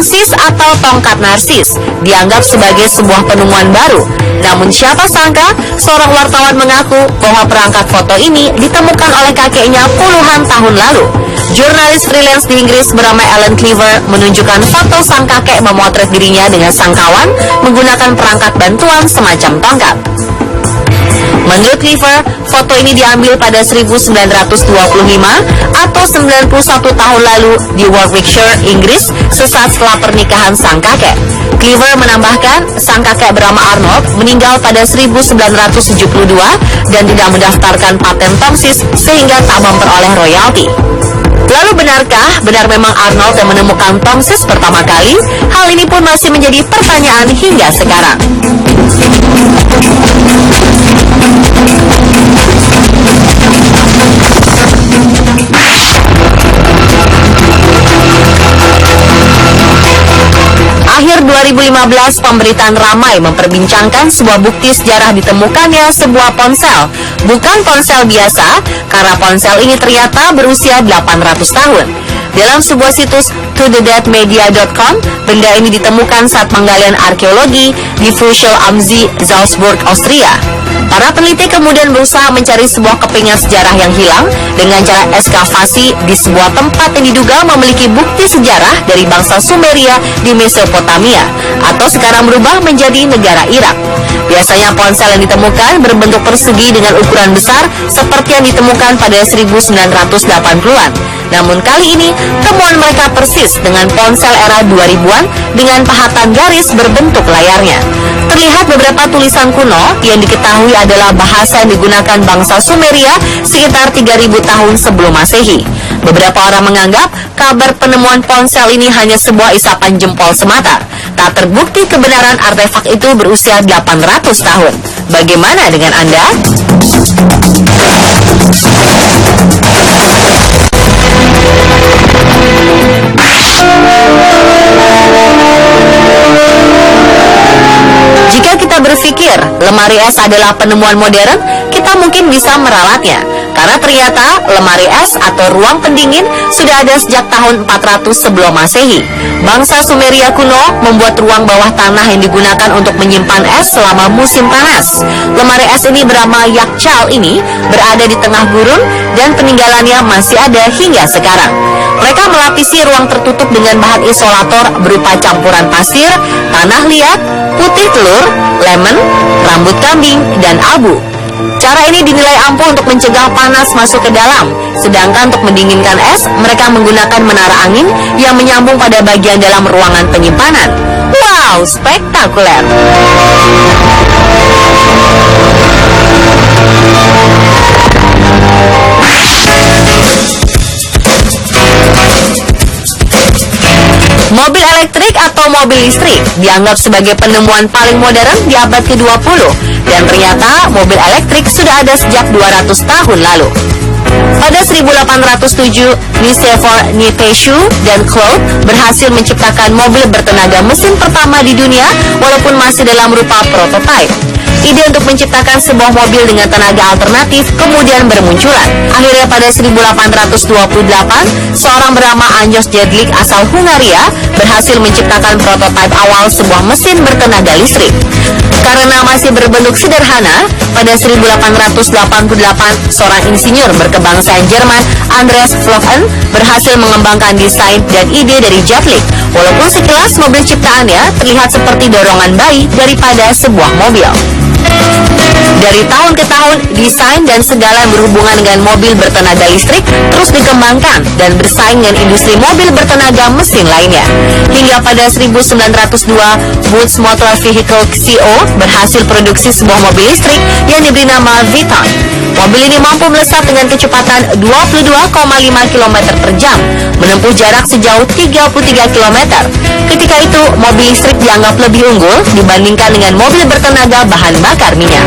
Tongsis atau tongkat narsis dianggap sebagai sebuah penemuan baru. Namun siapa sangka seorang wartawan mengaku bahwa perangkat foto ini ditemukan oleh kakeknya puluhan tahun lalu. Jurnalis freelance di Inggris bernama Alan Cleaver menunjukkan foto sang kakek memotret dirinya dengan sang kawan menggunakan perangkat bantuan semacam tongkat. Menurut Cleaver, foto ini diambil pada 1925 atau 91 tahun lalu di Warwickshire, Inggris, sesaat setelah pernikahan sang kakek. Cleaver menambahkan, sang kakek bernama Arnold meninggal pada 1972 dan tidak mendaftarkan paten tongsis sehingga tak memperoleh royalti. Lalu benar memang Arnold yang menemukan tongsis pertama kali? Hal ini pun masih menjadi pertanyaan hingga sekarang. Akhir 2015, pemberitaan ramai memperbincangkan sebuah bukti sejarah ditemukannya sebuah ponsel. Bukan ponsel biasa, karena ponsel ini ternyata berusia 800 tahun. Dalam sebuah situs tothedeadmedia.com, benda ini ditemukan saat penggalian arkeologi di Fuschel am See, Salzburg, Austria. Para peneliti kemudian berusaha mencari sebuah kepingan sejarah yang hilang dengan cara ekskavasi di sebuah tempat yang diduga memiliki bukti sejarah dari bangsa Sumeria di Mesopotamia, atau sekarang berubah menjadi negara Irak. Biasanya ponsel yang ditemukan berbentuk persegi dengan ukuran besar seperti yang ditemukan pada 1980-an. Namun kali ini, temuan mereka persis dengan ponsel era 2000-an dengan pahatan garis berbentuk layarnya. Terlihat beberapa tulisan kuno yang diketahui adalah bahasa yang digunakan bangsa Sumeria sekitar 3000 tahun sebelum Masehi. Beberapa orang menganggap kabar penemuan ponsel ini hanya sebuah isapan jempol semata. Tak terbukti kebenaran artefak itu berusia 800 tahun. Bagaimana dengan Anda? Jika kita berpikir lemari es adalah penemuan modern, kita mungkin bisa meralatnya. Karena ternyata lemari es atau ruang pendingin sudah ada sejak tahun 400 sebelum Masehi. Bangsa Sumeria kuno membuat ruang bawah tanah yang digunakan untuk menyimpan es selama musim panas. Lemari es ini bernama Yakchal ini berada di tengah gurun dan peninggalannya masih ada hingga sekarang. Mereka melapisi ruang tertutup dengan bahan isolator berupa campuran pasir, tanah liat, putih telur, lemon, rambut kambing, dan abu. Cara ini dinilai ampuh untuk mencegah panas masuk ke dalam. Sedangkan untuk mendinginkan es, mereka menggunakan menara angin yang menyambung pada bagian dalam ruangan penyimpanan. Wow, spektakuler! Mobil elektrik atau mobil listrik dianggap sebagai penemuan paling modern di abad ke-20, dan ternyata mobil elektrik sudah ada sejak 200 tahun lalu. Pada 1807, Nicéphore Niépce dan Claude berhasil menciptakan mobil bertenaga mesin pertama di dunia walaupun masih dalam rupa prototipe. Ide untuk menciptakan sebuah mobil dengan tenaga alternatif kemudian bermunculan. Akhirnya pada 1828, seorang bernama Ányos Jedlik asal Hungaria berhasil menciptakan prototipe awal sebuah mesin bertenaga listrik. Karena masih berbentuk sederhana, pada 1888, seorang insinyur berkebangsaan Jerman, Andreas Flocken, berhasil mengembangkan desain dan ide dari Jedlik. Walaupun sekilas mobil ciptaannya terlihat seperti dorongan bayi daripada sebuah mobil. Dari tahun ke tahun, desain dan segala yang berhubungan dengan mobil bertenaga listrik terus dikembangkan dan bersaing dengan industri mobil bertenaga mesin lainnya. Hingga pada 1902, Woods Motor Vehicle Co. berhasil produksi sebuah mobil listrik yang diberi nama Viton. Mobil ini mampu melesat dengan kecepatan 22,5 km per jam, menempuh jarak sejauh 33 km. Ketika itu, mobil listrik dianggap lebih unggul dibandingkan dengan mobil bertenaga bahan bakar minyak.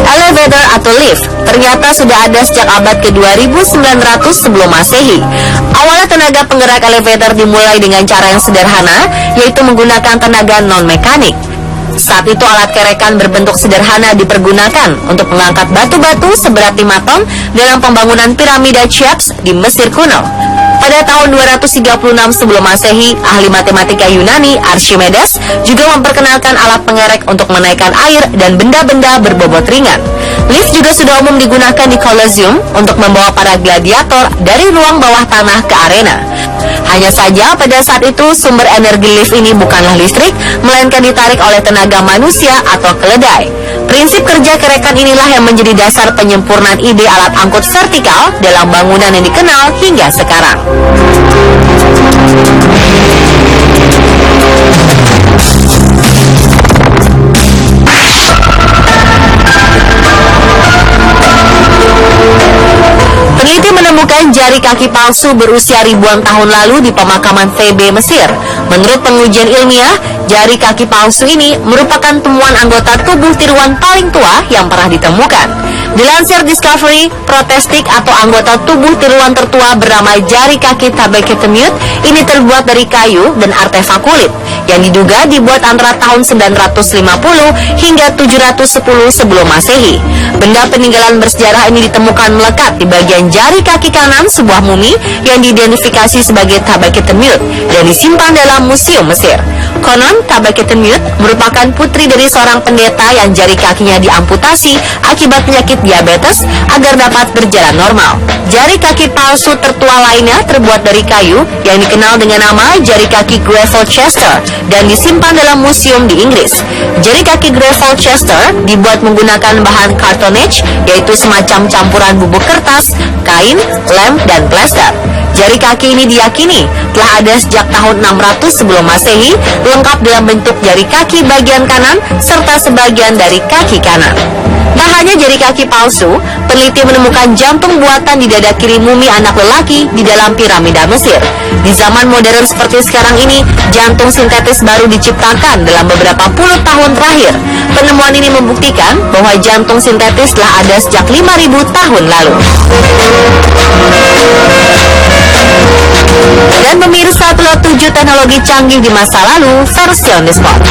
Elevator atau lift ternyata sudah ada sejak abad ke-2900 sebelum Masehi. Awalnya tenaga penggerak elevator dimulai dengan cara yang sederhana, yaitu menggunakan tenaga non-mekanik. Saat itu alat kerekan berbentuk sederhana dipergunakan untuk mengangkat batu-batu seberat 5 ton dalam pembangunan piramida Cheops di Mesir kuno. Pada tahun 236 sebelum Masehi, ahli matematika Yunani Archimedes juga memperkenalkan alat pengerek untuk menaikkan air dan benda-benda berbobot ringan. Lift juga sudah umum digunakan di Colosseum untuk membawa para gladiator dari ruang bawah tanah ke arena. Hanya saja pada saat itu sumber energi lift ini bukanlah listrik, melainkan ditarik oleh tenaga manusia atau keledai. Prinsip kerja kerekan inilah yang menjadi dasar penyempurnaan ide alat angkut vertikal dalam bangunan yang dikenal hingga sekarang. Peneliti menemukan jari kaki palsu berusia ribuan tahun lalu di pemakaman Thebe, Mesir. Menurut pengujian ilmiah, jari kaki palsu ini merupakan temuan anggota tubuh tiruan paling tua yang pernah ditemukan. Dilansir Discovery, protestik atau anggota tubuh tiruan tertua bernama jari kaki Tabeketemut ini terbuat dari kayu dan artefak kulit yang diduga dibuat antara tahun 950 hingga 710 sebelum Masehi. Benda peninggalan bersejarah ini ditemukan melekat di bagian jari kaki kanan sebuah mumi yang diidentifikasi sebagai Tabeketemut dan disimpan dalam museum Mesir. Konon, Tabeketemut merupakan putri dari seorang pendeta yang jari kakinya diamputasi akibat penyakit diabetes agar dapat berjalan normal. Jari kaki palsu tertua lainnya terbuat dari kayu yang dikenal dengan nama jari kaki Greville Chester dan disimpan dalam museum di Inggris. Jari kaki Greville Chester dibuat menggunakan bahan cartonnage, yaitu semacam campuran bubuk kertas, kain, lem, dan plester. Jari kaki ini diyakini telah ada sejak tahun 600 sebelum Masehi, lengkap dalam bentuk jari kaki bagian kanan serta sebagian dari kaki kanan. Tak hanya jari kaki palsu, peneliti menemukan jantung buatan di dada kiri mumi anak lelaki di dalam piramida Mesir. Di zaman modern seperti sekarang ini, jantung sintetis baru diciptakan dalam beberapa puluh tahun terakhir. Penemuan ini membuktikan bahwa jantung sintetis telah ada sejak 5.000 tahun lalu. Dan pemirsa, telah 7 teknologi canggih di masa lalu versi on the spot.